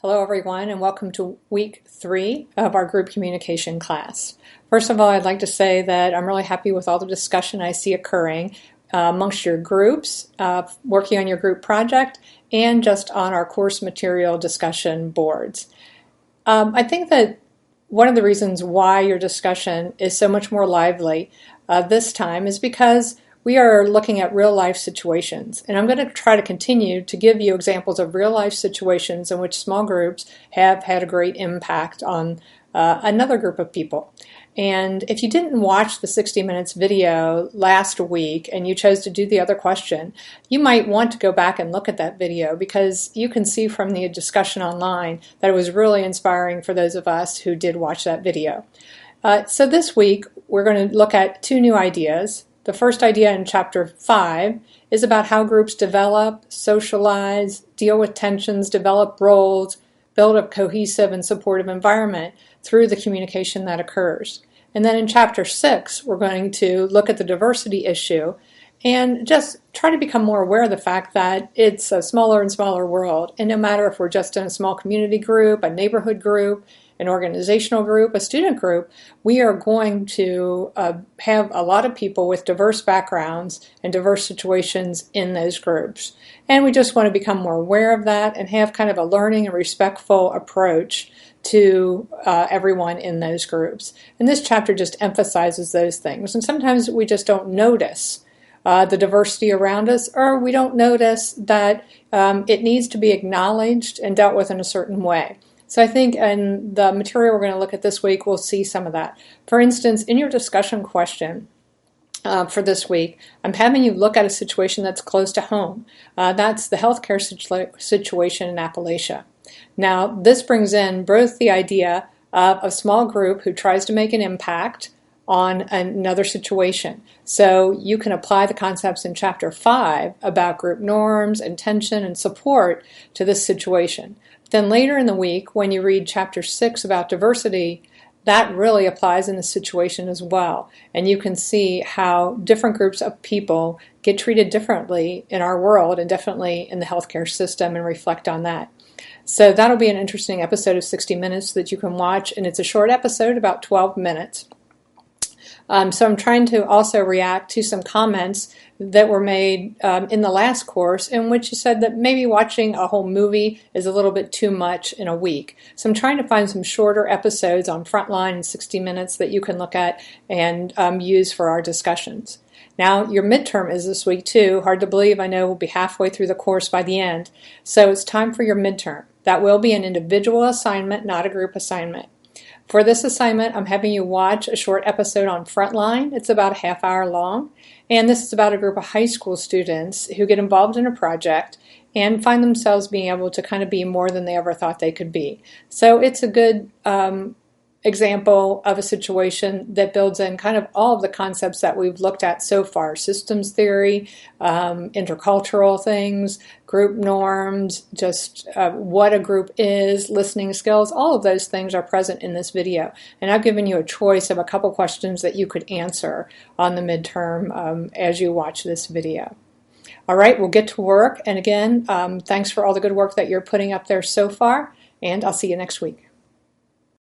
Hello everyone and welcome to week 3 of our group communication class. First of all, I'd like to say that I'm really happy with all the discussion I see occurring amongst your groups, working on your group project, and just on our course material discussion boards. I think that one of the reasons why your discussion is so much more lively this time is because we are looking at real life situations, and I'm going to try to continue to give you examples of real life situations in which small groups have had a great impact on another group of people. And if you didn't watch the 60 Minutes video last week and you chose to do the other question, you might want to go back and look at that video because you can see from the discussion online that it was really inspiring for those of us who did watch that video. So this week we're going to look at 2 new ideas. The first idea in Chapter 5 is about how groups develop, socialize, deal with tensions, develop roles, build a cohesive and supportive environment through the communication that occurs. And then in Chapter 6, we're going to look at the diversity issue and just try to become more aware of the fact that it's a smaller and smaller world. And no matter if we're just in a small community group, a neighborhood group, an organizational group, a student group, we are going to have a lot of people with diverse backgrounds and diverse situations in those groups. And we just want to become more aware of that and have kind of a learning and respectful approach to everyone in those groups. And this chapter just emphasizes those things. And sometimes we just don't notice the diversity around us, or we don't notice that it needs to be acknowledged and dealt with in a certain way. So I think in the material we're going to look at this week, we'll see some of that. For instance, in your discussion question for this week, I'm having you look at a situation that's close to home. That's the healthcare situation in Appalachia. Now, this brings in both the idea of a small group who tries to make an impact on another situation. So you can apply the concepts in Chapter 5 about group norms, intention, and support to this situation. Then later in the week, when you read Chapter 6 about diversity, that really applies in this situation as well. And you can see how different groups of people get treated differently in our world and definitely in the healthcare system, and reflect on that. So that'll be an interesting episode of 60 Minutes that you can watch, and it's a short episode, about 12 minutes. So I'm trying to also react to some comments that were made in the last course in which you said that maybe watching a whole movie is a little bit too much in a week. So I'm trying to find some shorter episodes on Frontline and 60 Minutes that you can look at and use for our discussions. Now, your midterm is this week too. Hard to believe, I know we'll be halfway through the course by the end. So it's time for your midterm. That will be an individual assignment, not a group assignment. For this assignment, I'm having you watch a short episode on Frontline. It's about a half hour long, and this is about a group of high school students who get involved in a project and find themselves being able to kind of be more than they ever thought they could be. So it's a good example of a situation that builds in kind of all of the concepts that we've looked at so far: systems theory, intercultural things, group norms, just what a group is, listening skills. All of those things are present in this video. And I've given you a choice of a couple questions that you could answer on the midterm as you watch this video. All right, we'll get to work. And again, thanks for all the good work that you're putting up there so far, and I'll see you next week.